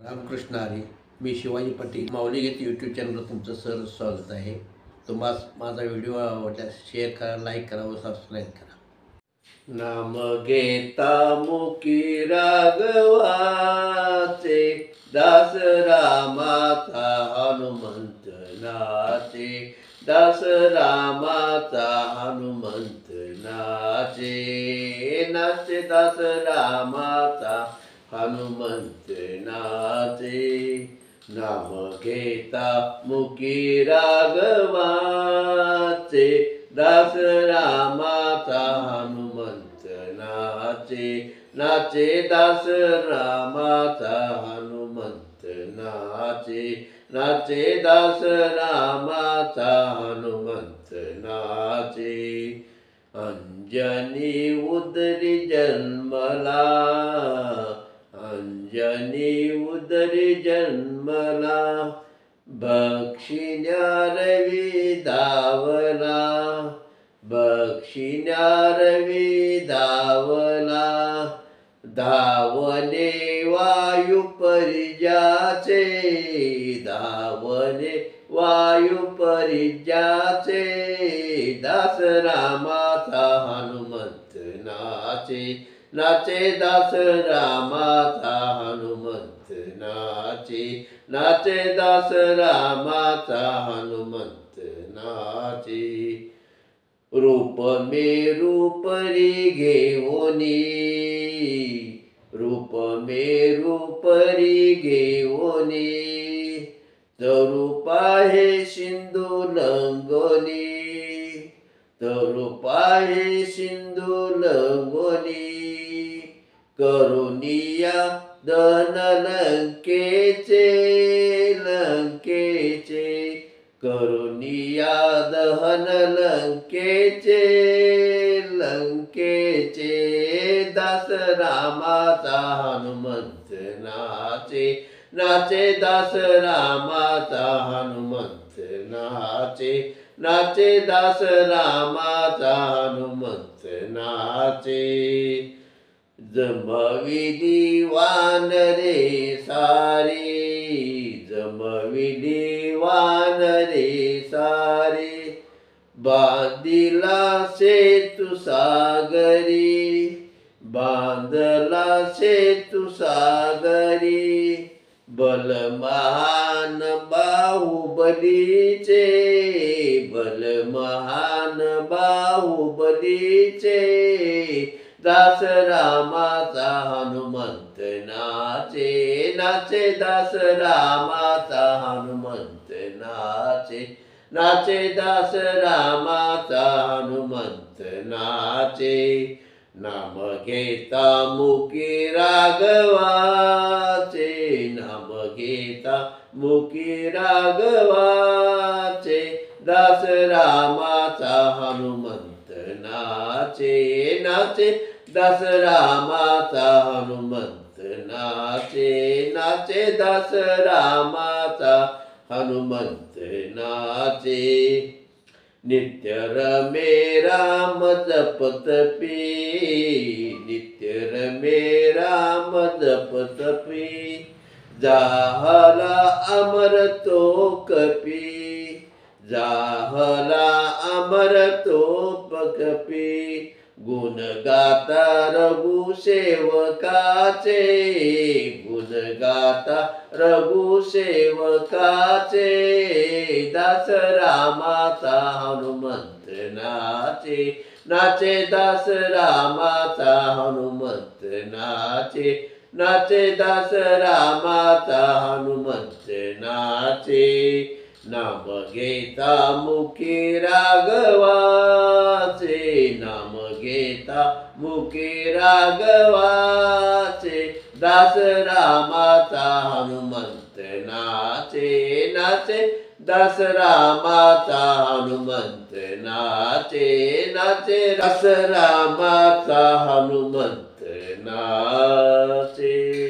रामकृष्ण हरी. मी शिवाजी पाटील. माऊली गीत यूट्यूब चॅनलवर तुमचं सर स्वागत आहे. तुम्हाला माझा व्हिडिओ आवडल्यास शेअर करा, लाईक करा व सबस्क्राईब करा. नाम घेता मुखी राघवाचे, दास रामाचा हनुमंत नाचे. दास रामाचा हनुमंत नाचे. नाचे दास रामाचा हनुमंत नाचे. नाम घेता मुखी राघवाचे, दास रामाचा हनुमंत नाचे. नाचे दास रामाचा हनुमंत नाचे. नाचे दास रामाचा हनुमंत नाचे. अंजनी उदरी जन्मला, अंजनी उदरी जन्मला. बक्षिण्या रवी धावला, बक्षिण्या रवी धावला. धावणे वायू परिजाचे, धावणे वायू परिजाचे. दास रामाचा हनुमंत नाचे. नाचे दास रामाचा हनुमंत नाचे. नाचे दास रामाचा हनुमंत नाचे. रूप मेरू परी घेऊनी, रूप मेरू परी घेऊनी. तरू पाहे सिंधू लंगोनी, तरू पाहे सिंधू लंगोनी. करुनिया दहन लंकेचे, लंकेचे. करुनिया दहन लंकेचे, लंकेचे. दास रामाचा हनुमंत नाचे. नाचे दास रामाचा हनुमंत नाचे. नाचे दास रामाचा हनुमंत नाचे. जमविली वानरे सारी, जमविली वानरे सारी. बांधिला सेतु सागरी, बांधला सेतु सागरी. बलमहान बाहुबलीचे, बलमहान बाहुबलीचे. दास रामाचा हनुमंत नाचे. नाचे दास रामाचा हनुमंत नाचे. नाचे दास रामाचा हनुमंत नाचे. नाम घेता मुखी राघवाचे, नाम घेता मुखी राघवाचे. दास रामाचा हनुमंत नाचे. नाचे दास रामाचा हनुमंत नाचे. नाचे दास रामाचा हनुमंत नाचे. नित्य रमे राम जपतपी, नित्य रमे राम जपतपी. जाहला अमर तो कपी, जाहला अमर तो कपी. गुण गाता रघु सेवकाचे, गुण गाता रघु सेवकाचे. दास रामाचा हनुमंत नाचे. नाचे दास रामाचा हनुमंत नाचे. नाचे दास रामाचा हनुमंत नाचे. नाम घेता मुखी राघवाचे, नाम घेता मुखी राघवाचे. दास रामाचा हनुमंत नाचे. नाचे दास रामाचा हनुमंत नाचे. नाचे दास रामाचा हनुमंत नाचे.